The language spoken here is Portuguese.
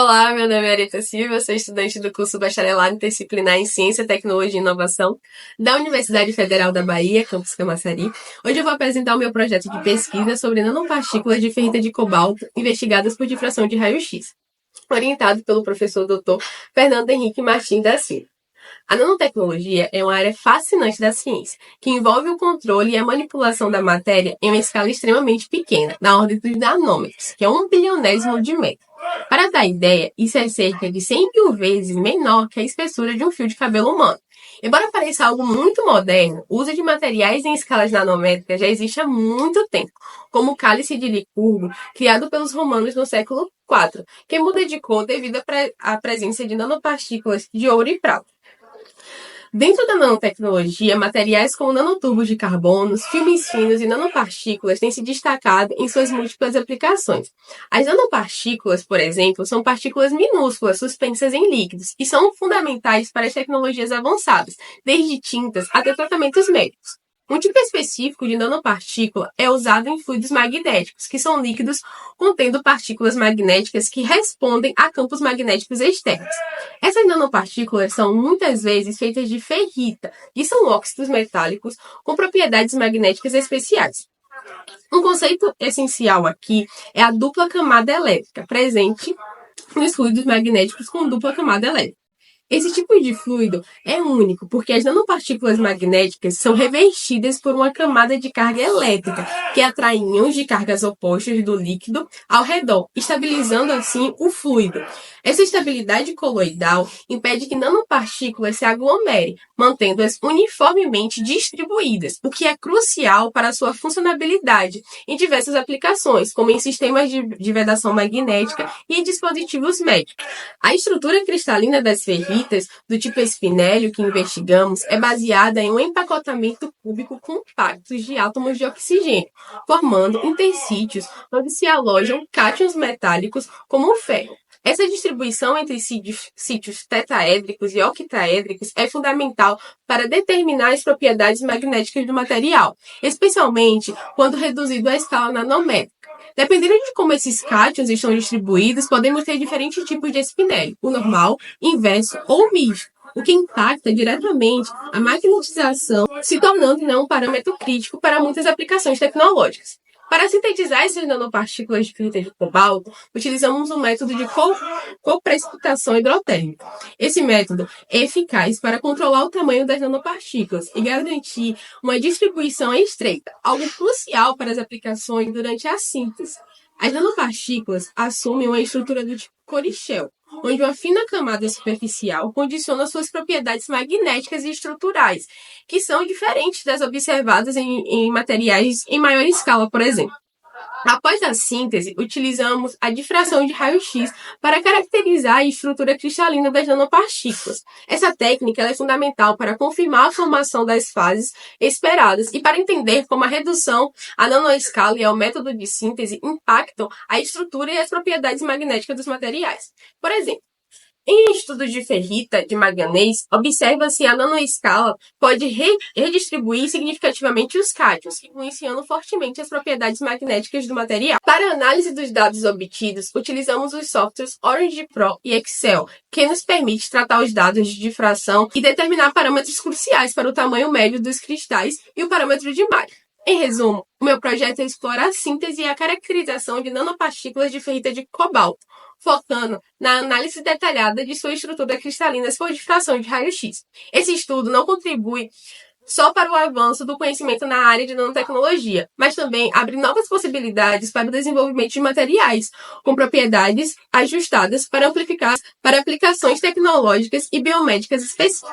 Olá, meu nome é Areta Silva, sou estudante do curso Bacharelado Interdisciplinar em Ciência, Tecnologia e Inovação da Universidade Federal da Bahia, campus Camaçari. Hoje eu vou apresentar o meu projeto de pesquisa sobre nanopartículas de ferrita de cobalto investigadas por difração de raio-x, orientado pelo professor Dr. Fernando Henrique Martins da Silva. A nanotecnologia é uma área fascinante da ciência, que envolve o controle e a manipulação da matéria em uma escala extremamente pequena, na ordem dos nanômetros, que é 1 bilionésimo de metro. Para dar ideia, isso é cerca de 100 mil vezes menor que a espessura de um fio de cabelo humano. Embora pareça algo muito moderno, o uso de materiais em escalas nanométricas já existe há muito tempo, como o cálice de Licurgo, criado pelos romanos no século IV, que muda de cor devido à presença de nanopartículas de ouro e prata. Dentro da nanotecnologia, materiais como nanotubos de carbono, filmes finos e nanopartículas têm se destacado em suas múltiplas aplicações. As nanopartículas, por exemplo, são partículas minúsculas suspensas em líquidos e são fundamentais para as tecnologias avançadas, desde tintas até tratamentos médicos. Um tipo específico de nanopartícula é usado em fluidos magnéticos, que são líquidos contendo partículas magnéticas que respondem a campos magnéticos externos. Essas nanopartículas são muitas vezes feitas de ferrita, que são óxidos metálicos com propriedades magnéticas especiais. Um conceito essencial aqui é a dupla camada elétrica, presente nos fluidos magnéticos com dupla camada elétrica. Esse tipo de fluido é único porque as nanopartículas magnéticas são revestidas por uma camada de carga elétrica que atrai íons de cargas opostas do líquido ao redor, estabilizando assim o fluido. Essa estabilidade coloidal impede que nanopartículas se aglomerem, mantendo-as uniformemente distribuídas, o que é crucial para a sua funcionabilidade em diversas aplicações, como em sistemas de vedação magnética e em dispositivos médicos. A estrutura cristalina das ferritas do tipo espinélio que investigamos é baseada em um empacotamento cúbico compacto de átomos de oxigênio, formando intersítios onde se alojam cátions metálicos como o ferro. Essa distribuição entre sítios tetaédricos e octaédricos é fundamental para determinar as propriedades magnéticas do material, especialmente quando reduzido à escala nanométrica. Dependendo de como esses cátions estão distribuídos, podemos ter diferentes tipos de espinélio, o normal, inverso ou misto, o que impacta diretamente a magnetização, se tornando um parâmetro crítico para muitas aplicações tecnológicas. Para sintetizar essas nanopartículas de ferrita de cobalto, utilizamos um método de coprecipitação hidrotérmica. Esse método é eficaz para controlar o tamanho das nanopartículas e garantir uma distribuição estreita, algo crucial para as aplicações durante a síntese. As nanopartículas assumem uma estrutura do tipo Cortichel, onde uma fina camada superficial condiciona suas propriedades magnéticas e estruturais, que são diferentes das observadas em materiais em maior escala, por exemplo. Após a síntese, utilizamos a difração de raio-x para caracterizar a estrutura cristalina das nanopartículas. Essa técnica é fundamental para confirmar a formação das fases esperadas e para entender como a redução à nanoescala e ao método de síntese impactam a estrutura e as propriedades magnéticas dos materiais. Por exemplo, em estudos de ferrita de manganês, observa-se a nanoescala pode redistribuir significativamente os cátions, influenciando fortemente as propriedades magnéticas do material. Para a análise dos dados obtidos, utilizamos os softwares Orange Pro e Excel, que nos permite tratar os dados de difração e determinar parâmetros cruciais para o tamanho médio dos cristais e o parâmetro de malha. Em resumo, o meu projeto é explorar a síntese e a caracterização de nanopartículas de ferrita de cobalto, focando na análise detalhada de sua estrutura cristalina por difração de raio-x. Esse estudo não contribui só para o avanço do conhecimento na área de nanotecnologia, mas também abre novas possibilidades para o desenvolvimento de materiais com propriedades ajustadas para aplicações tecnológicas e biomédicas específicas.